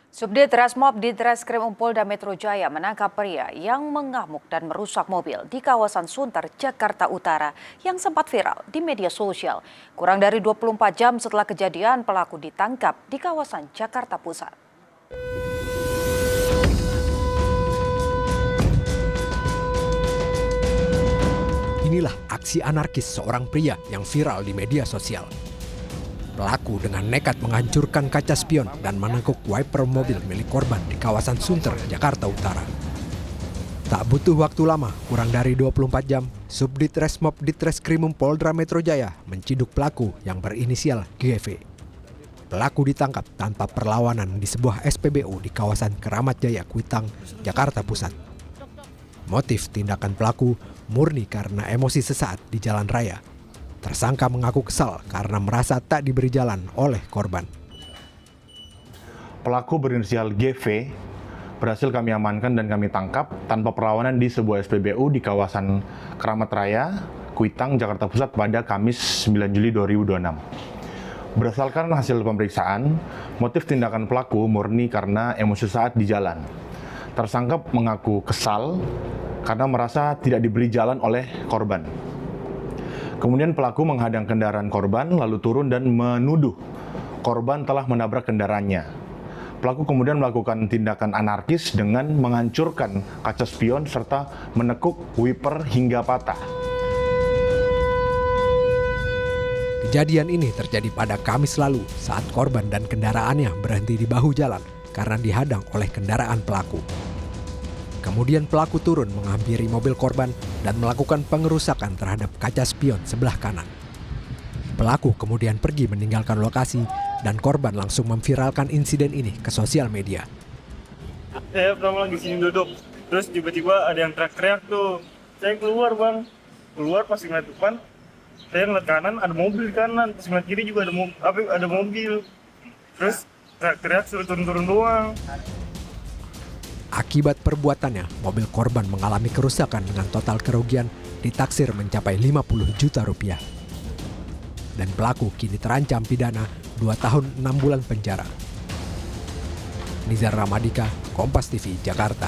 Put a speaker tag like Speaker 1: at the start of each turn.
Speaker 1: Subdit Resmob di Treskrim Polda Metro Jaya menangkap pria yang mengamuk dan merusak mobil di kawasan Sunter, Jakarta Utara yang sempat viral di media sosial. Kurang dari 24 jam setelah kejadian, pelaku ditangkap di kawasan Jakarta Pusat.
Speaker 2: Inilah aksi anarkis seorang pria yang viral di media sosial. Pelaku dengan nekat menghancurkan kaca spion dan menekuk wiper mobil milik korban di kawasan Sunter, Jakarta Utara. Tak butuh waktu lama, kurang dari 24 jam, Subdit Resmob di Treskrimum Polda Metro Jaya menciduk pelaku yang berinisial GV. Pelaku ditangkap tanpa perlawanan di sebuah SPBU di kawasan Keramat Jaya, Kuitang, Jakarta Pusat. Motif tindakan pelaku murni karena emosi sesaat di jalan raya. Tersangka mengaku kesal karena merasa tak diberi jalan oleh korban.
Speaker 3: Pelaku berinisial GV berhasil kami amankan dan kami tangkap tanpa perlawanan di sebuah SPBU di kawasan Keramat Raya, Kuitang, Jakarta Pusat pada Kamis 9 Juli 2026. Berdasarkan hasil pemeriksaan, motif tindakan pelaku murni karena emosi saat di jalan. Tersangka mengaku kesal karena merasa tidak diberi jalan oleh korban. Kemudian pelaku menghadang kendaraan korban lalu turun dan menuduh korban telah menabrak kendaraannya. Pelaku kemudian melakukan tindakan anarkis dengan menghancurkan kaca spion serta menekuk wiper hingga patah.
Speaker 2: Kejadian ini terjadi pada Kamis lalu saat korban dan kendaraannya berhenti di bahu jalan karena dihadang oleh kendaraan pelaku. Kemudian pelaku turun menghampiri mobil korban dan melakukan pengerusakan terhadap kaca spion sebelah kanan. Pelaku kemudian pergi meninggalkan lokasi dan korban langsung memviralkan insiden ini ke sosial media.
Speaker 4: Saya pertama lagi sini duduk, terus tiba-tiba ada yang teriak-teriak tuh. Saya keluar bang, keluar pas ngeliat depan, saya ngeliat kanan ada mobil kanan, terus ngeliat kiri juga ada mobil. Terus teriak-teriak suruh turun-turun doang.
Speaker 2: Akibat perbuatannya, mobil korban mengalami kerusakan dengan total kerugian ditaksir mencapai 50 juta rupiah. Dan pelaku kini terancam pidana 2 tahun 6 bulan penjara. Nizar Ramadika, Kompas TV, Jakarta.